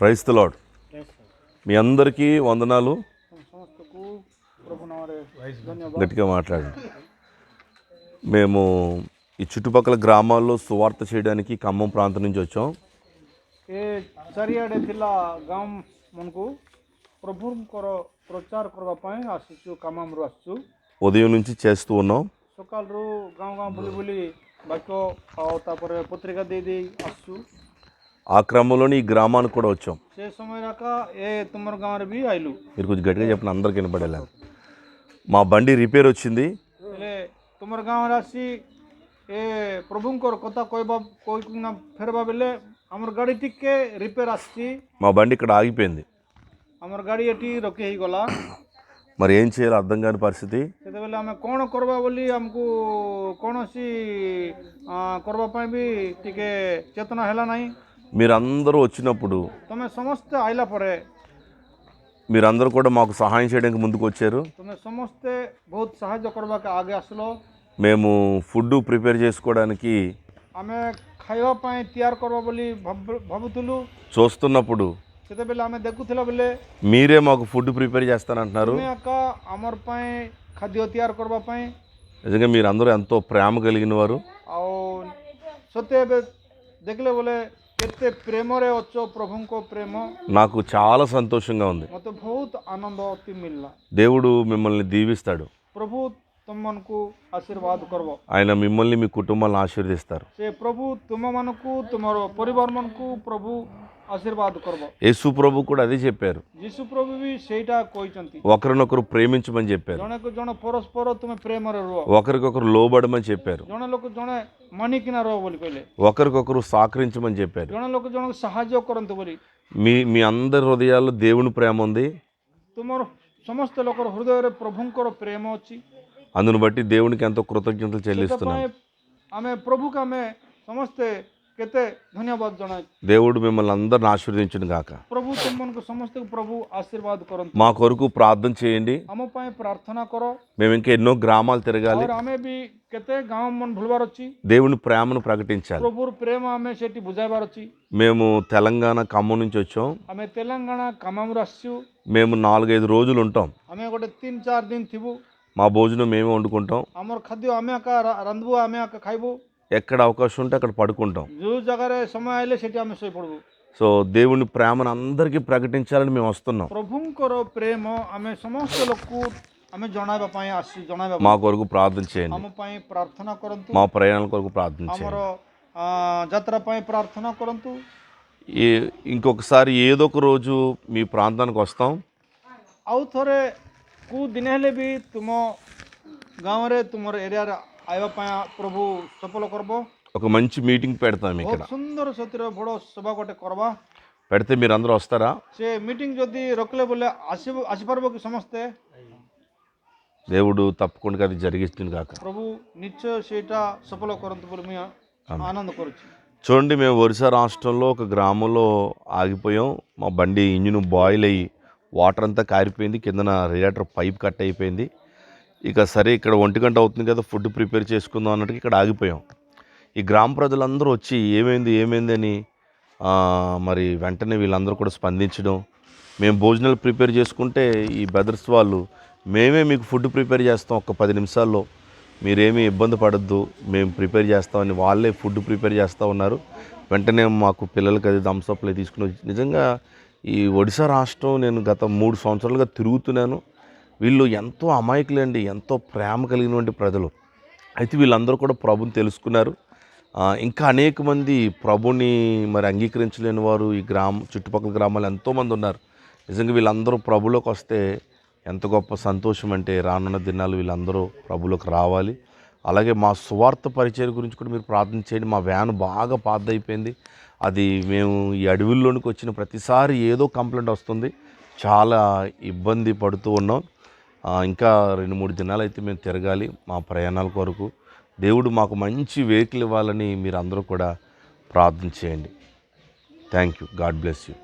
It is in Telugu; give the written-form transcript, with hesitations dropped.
Praise the lord. మీ అందరికీ వందనాలు. గట్టిగా మాట్లాడండి. మేము ఈ చుట్టుపక్కల గ్రామాల్లో సువార్త చేయడానికి ఖమ్మం ప్రాంతం నుంచి వచ్చాం. ଚାରିଆଡ଼େ ଥିଲା ଗାଁ ମାନଙ୍କୁ ପ୍ରଭୁଙ୍କର ପ୍ରଚାର କରିବା ପାଇଁ ଆସିଛୁ, କାମରୁ ଆସିଛୁ. ఉదయం నుంచి చేస్తూ ఉన్నాం. ସକାଳରୁ ଗାଁ ଗାଁ ବୁଲି ବୁଲି ବାକ୍ୟ ଆଉ ତାପରେ ପତ୍ରିକା ଦେଇ ଦେଇ ଆସୁଛୁ. ఆ క్రమంలోనే ఈ గ్రామానికి కూడా వచ్చాం. ସେ ସମୟ ରାକା ତୁମର ଗାଁରେ ବି ଆଇଲୁ. మీరు కొంచెం గట్టిగా చెప్పిన అందరికి వినపడేలా. మా బండి రిపేర్ వచ్చింది. ହେଲେ ତୁମର ଗାଁରେ ଆସି ପ୍ରଭୁଙ୍କର କଥା କହିକିନା ଫେରବା ବେଲେ ଆମର ଗାଡ଼ି ଟିକେ ରିପେୟାର ଆସିଛି. మా బండి ఇక్కడ ఆగిపోయింది. ଆମର ଗାଡ଼ି ଏଠି ରୋକି ହେଇଗଲା. మరి ఏం చేయాలో అర్థం కాని పరిస్థితి. ସେତେବେଳେ ଆମେ କ'ଣ କରିବା ବୋଲି ଆମକୁ କୌଣସି କରିବା ପାଇଁ ବି ଟିକେ ଚେତନା ହେଲା ନାହିଁ. మీరందరూ వచ్చినప్పుడు ତୁମେ ସମସ୍ତେ ଆଇଲା ପରେ మీరందరూ కూడా మాకు సహాయం చేయడానికి ముందుకు వచ్చారు. ତୁମେ ସମସ୍ତେ ବହୁତ ସାହାଯ୍ୟ କରିବାକୁ ଆଗେ ଆସିଲ. మేము ఫుడ్ ప్రిపేర్ చేసుకోవడానికి ଆମେ ଖାଇବା ପାଇଁ ତିଆରି କରିବା ବୋଲି ଭାବୁଥିଲୁ. చూస్తున్నప్పుడు ସେତେବେଳେ ଆମେ ଦେଖୁଥିଲା ବେଲେ మీరే మాకు ఫుడ్ ప్రిపేర్ చేస్తానంటున్నారు. ତୁମେ ଏକା ଆମର ପାଇଁ ଖାଦ୍ୟ ତିଆରି କରିବା ପାଇଁ. నిజంగా మీరందరూ ఎంతో ప్రేమ కలిగిన వారు. ଆଉ ସତେ ଏବେ ଦେଖିଲେ ବୋଲେ କେତେ ପ୍ରେମରେ ଅଛ, ପ୍ରଭୁଙ୍କ ପ୍ରେମ. నాకు చాలా సంతోషంగా ఉంది. ମୋତେ ବହୁତ ଆନନ୍ଦ ଅତି ମିଳିଲା. దేవుడు మిమ్మల్ని దీవిస్తాడు. ପ୍ରଭୁ ତୁମମାନଙ୍କୁ ଆଶୀର୍ବାଦ କରିବ. ఆయన మిమ్మల్ని మీ కుటుంబాలను ఆశీర్వదిస్తారు. ସେ ପ୍ରଭୁ ତୁମମାନଙ୍କୁ ତୁମର ପରିବାରମାନଙ୍କୁ ପ୍ରଭୁ ఆశీర్వాద କରିବ. యేసు ప్రభు కూడా అదే చెప్పారు. ଯୀଶୁ ପ୍ରଭୁ ବି ସେଇଟା କହିଛନ୍ତି. ఒకరినొకరు ప్రేమించమని చెప్పారు. ଜଣକୁ ଜଣେ ପରସ୍ପର ତୁମେ ପ୍ରେମରେ ରୁହ. ఒకరికొకరు లోబడమని చెప్పారు. ଜଣେ ଲୋକ ଜଣେ ମାନିକିନା ରୁହ ବୋଲି କହିଲେ. ఒకరికొకరు సహకరించమని చెప్పారు. ଜଣେ ଲୋକ ଜଣକୁ ସାହାଯ୍ୟ କରନ୍ତୁ ବୋଲି. మీ అందరి హృదయాల్లో దేవుని ప్రేమ ఉంది. ତୁମର ସମସ୍ତ ଲୋକର ହୃଦୟରେ ପ୍ରଭୁଙ୍କର ପ୍ରେମ ଅଛି. అందును బట్టి దేవునికి ఎంతో కృతజ్ఞతలు చెల్లిస్తున్నాం. ଆମେ ପ୍ରଭୁକୁ ଆମେ ସମସ୍ତେ କେତେ ଧନ୍ୟବାଦ ଜଣାଉ. దేవుడు మిమ్మల్ని అందరిని ఆశీర్వదించును గాక. ପ୍ରଭୁ ତୁମମାନଙ୍କୁ ସମସ୍ତଙ୍କୁ ପ୍ରଭୁ ఆశీర్వాଦ କରନ୍ତୁ. మా కొరకు ప్రార్థన చేయండి. ଆମ ପାଇଁ ପ୍ରାର୍ଥନା କର. మేము ఇంకా ఎన్నో గ్రామాలు తిరగాలి. ଆମେ ବି କେତେ ଗାଁ ମନ ଭୁଲବାର ଅଛି. దేవుని ప్రేమను ప్రకటించాలి. ପ୍ରଭୁର ପ୍ରେମ ଆମେ ସେଠି ବୁଝାଇବାର ଅଛି. మేము తెలంగాణ ఖమ్మం నుంచి వచ్చాం. ଆମେ ତେଲେଙ୍ଗାନା କାମରୁ ଆସିଛୁ. మేము 4-5 రోజులు ఉంటాం. ଆମେ ଗୋଟେ 3-4 ଦିନ ଥିବୁ. మా భోజనం మేమే వండుకుంటాం. ଆମର ଖାଦ୍ୟ ଆମେ ଏକା ରାନ୍ଧିବୁ, ଆମେ ଏକା ଖାଇବୁ. ఎక్కడ అవకాశం ఉంటే అక్కడ పడుకుంటాం. ଯେଉଁ ଜାଗାରେ ସମୟ ଆଇଲେ ସେଠି ଆମେ ଶୋଇପଡ଼ିବୁ. సో దేవుని ప్రేమను అందరికీ ప్రకటించాలని మేము వస్తున్నాం. ପ୍ରଭୁଙ୍କର ପ୍ରେମ ଆମେ ସମସ୍ତ ଲୋକକୁ ଆମେ ଜଣାଇବା ପାଇଁ ଆସିଛୁ. ଜଣାଇବା మా కొరకు ప్రార్థన చేయండి. ଆମ ପାଇଁ ପ୍ରାର୍ଥନା କରନ୍ତୁ. మా ప్రయాణాల కొరకు ప్రార్థన ଆମର చేయండి. ଯାତ୍ରା ପାଇଁ ପ୍ରାର୍ଥନା କରନ୍ତୁ. ఇంకొకసారి ఏదో ఒక రోజు మీ ప్రాంతానికి వస్తాం. ଆଉ ଥରେ କେଉଁ ଦିନ ହେଲେ ବି ତୁମ ଗାଁରେ ତୁମର ଏରିଆରେ ଆଇବା ପାଇଁ ପ୍ରଭୁ ସଫଳ କରିବ. ఒక మంచి మీటింగ్ పెడతాం ఇక్కడ. ସୁନ୍ଦର ସତୀର ବଡ଼ ସଭା ଗୋଟେ କରିବା. పెడితే మీరు అందరూ వస్తారా? ସେ ମିଟିଂ ଯଦି ରଖିଲେ ବୋଲେ ଆସିପାରିବ କି ସମସ୍ତେ? దేవుడు తప్పకుండా అది జరిగిస్తుంది కాక. ପ୍ରଭୁ ନିଶ୍ଚୟ ସେଇଟା ସଫଳ କରନ୍ତୁ ବୋଲି ମୁଁ ఆనంద କରୁଛି. చూడండి, మేము ఒరిస్సా రాష్ట్రంలో ఒక గ్రామంలో ఆగిపోయాం. మా బండి ఇంజిన్ బాయిల్ అయ్యి వాటర్ అంతా కారిపోయింది. కిందన రేడియేటర్ పైప్ కట్ అయిపోయింది. ఇక సరే, ఇక్కడ 1 గంట అవుతుంది కదా, ఫుడ్ ప్రిపేర్ చేసుకుందాం అన్నట్టుగా ఇక్కడ ఆగిపోయాం. ఈ గ్రామ ప్రజలందరూ వచ్చి ఏమైంది అని మరి వెంటనే వీళ్ళందరూ కూడా స్పందించడం, మేము భోజనాలు ప్రిపేర్ చేసుకుంటే ఈ బ్రదర్స్ వాళ్ళు మేమే మీకు ఫుడ్ ప్రిపేర్ చేస్తాం, ఒక 10 నిమిషాల్లో మీరేమీ ఇబ్బంది పడద్దు, మేము ప్రిపేర్ చేస్తామని వాళ్ళే ఫుడ్ ప్రిపేర్ చేస్తూ ఉన్నారు. వెంటనే మాకు పిల్లలకి అది థమ్స్అప్లే తీసుకుని నిజంగా ఈ ఒడిశా రాష్ట్రం నేను గత 3 సంవత్సరాలుగా తిరుగుతున్నాను. వీళ్ళు ఎంతో అమాయకులండి, ఎంతో ప్రేమ కలిగినటువంటి ప్రజలు. అయితే వీళ్ళందరూ కూడా ప్రభుని తెలుసుకున్నారు. ఇంకా అనేక మంది ప్రభుని మరి అంగీకరించలేని వారు ఈ చుట్టుపక్కల గ్రామాలు ఎంతోమంది ఉన్నారు. నిజంగా వీళ్ళందరూ ప్రభులోకి వస్తే ఎంత గొప్ప సంతోషం అంటే, రానున్న దినాలు వీళ్ళందరూ ప్రభులోకి రావాలి. అలాగే మా సువార్త పరిచయం గురించి కూడా మీరు ప్రార్థన చేయండి. మా వ్యాన్ బాగా పాతదైపోయింది. అది మేము ఈ అడవుల్లోనికి వచ్చిన ప్రతిసారి ఏదో కంప్లైంట్ వస్తుంది. చాలా ఇబ్బంది పడుతూ ఉన్నాం. ఇంకా 2-3 దినాలు అయితే మేము తిరగాలి మా ప్రయాణాల కొరకు. దేవుడు మాకు మంచి వెహికల్ ఇవ్వాలని మీరు అందరూ కూడా ప్రార్థన చేయండి. Thank you. God bless you.